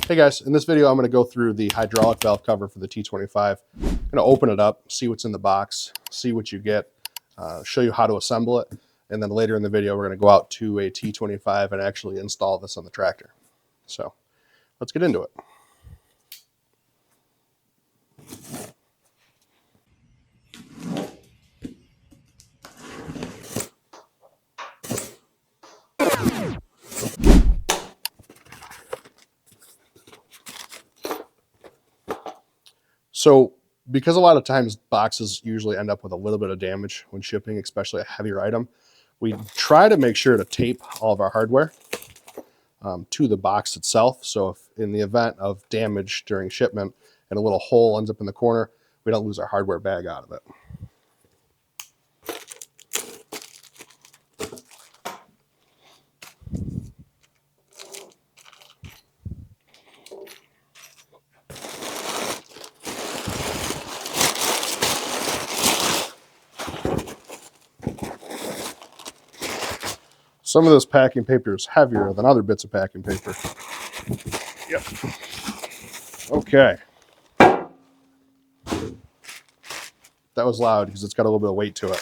Hey guys, in this video I'm going to go through the hydraulic valve cover for the T25. I'm going to open it up, see what's in the box, see what you get, show you how to assemble it, and then later in the video we're going to go out to a T25 and actually install this on the tractor. So let's get into it. So because a lot of times boxes usually end up with a little bit of damage when shipping, especially a heavier item, we try to make sure to tape all of our hardware to the box itself. So if in the event of damage during shipment and a little hole ends up in the corner, we don't lose our hardware bag out of it. Some of this packing paper is heavier than other bits of packing paper. Yep. Okay. That was loud because it's got a little bit of weight to it.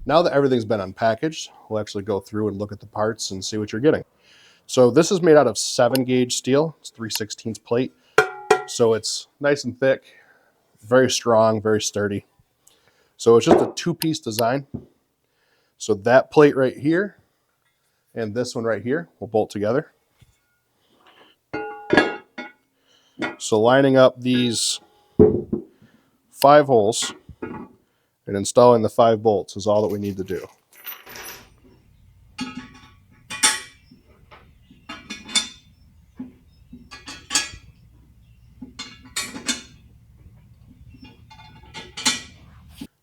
Now that everything's been unpackaged, we'll actually go through and look at the parts and see what you're getting. So this is made out of 7-gauge steel. It's 3/16 plate. So it's nice and thick, very strong, very sturdy. So it's just a 2-piece design. So that plate right here and this one right here will bolt together. So lining up these 5 holes and installing the 5 bolts is all that we need to do.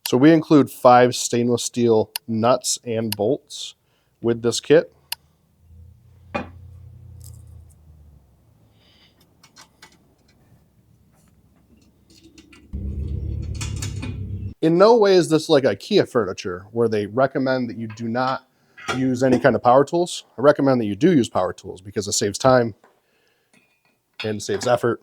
So we include 5 stainless steel nuts and bolts with this kit. In no way is this like IKEA furniture where they recommend that you do not use any kind of power tools. I recommend that you do use power tools because it saves time and saves effort.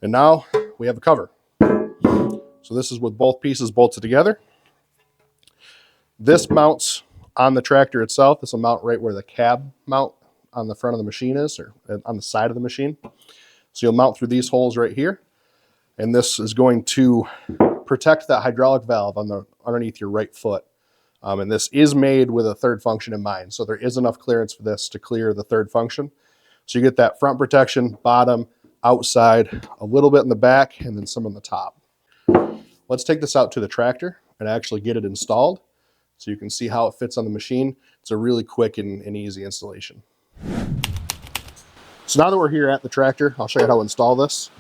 And now we have a cover. So this is with both pieces bolted together. This mounts on the tractor itself. This will mount right where the cab mount on the front of the machine is, or on the side of the machine. So you'll mount through these holes right here. And this is going to protect that hydraulic valve underneath your right foot. And this is made with a third function in mind. So there is enough clearance for this to clear the third function. So you get that front protection, bottom, outside, a little bit in the back, and then some on the top. Let's take this out to the tractor and actually get it installed so you can see how it fits on the machine. It's a really quick and easy installation. So now that we're here at the tractor, I'll show you how to install this.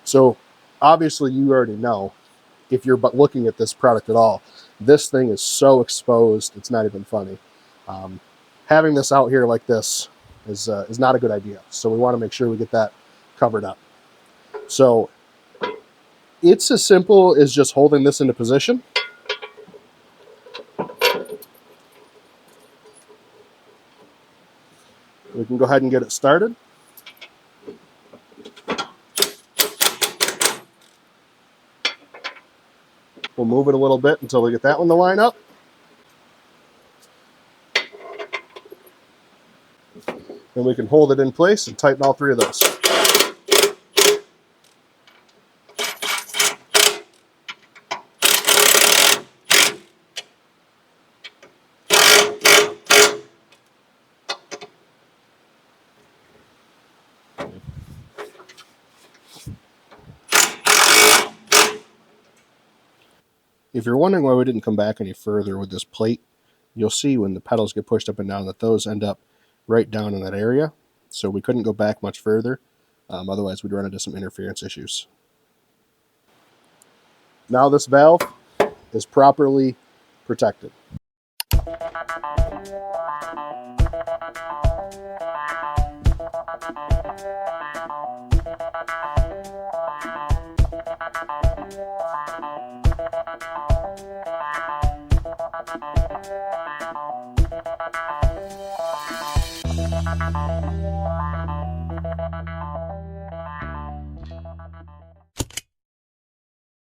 So obviously you already know, if you're looking at this product at all, this thing is so exposed, it's not even funny. Having this out here like this is not a good idea. So we want to make sure we get that covered up. So it's as simple as just holding this into position. We can go ahead and get it started. We'll move it a little bit until we get that one to line up. And we can hold it in place and tighten all 3 of those. If you're wondering why we didn't come back any further with this plate, you'll see when the pedals get pushed up and down that those end up right down in that area. So we couldn't go back much further. Otherwise we'd run into some interference issues. Now this valve is properly protected.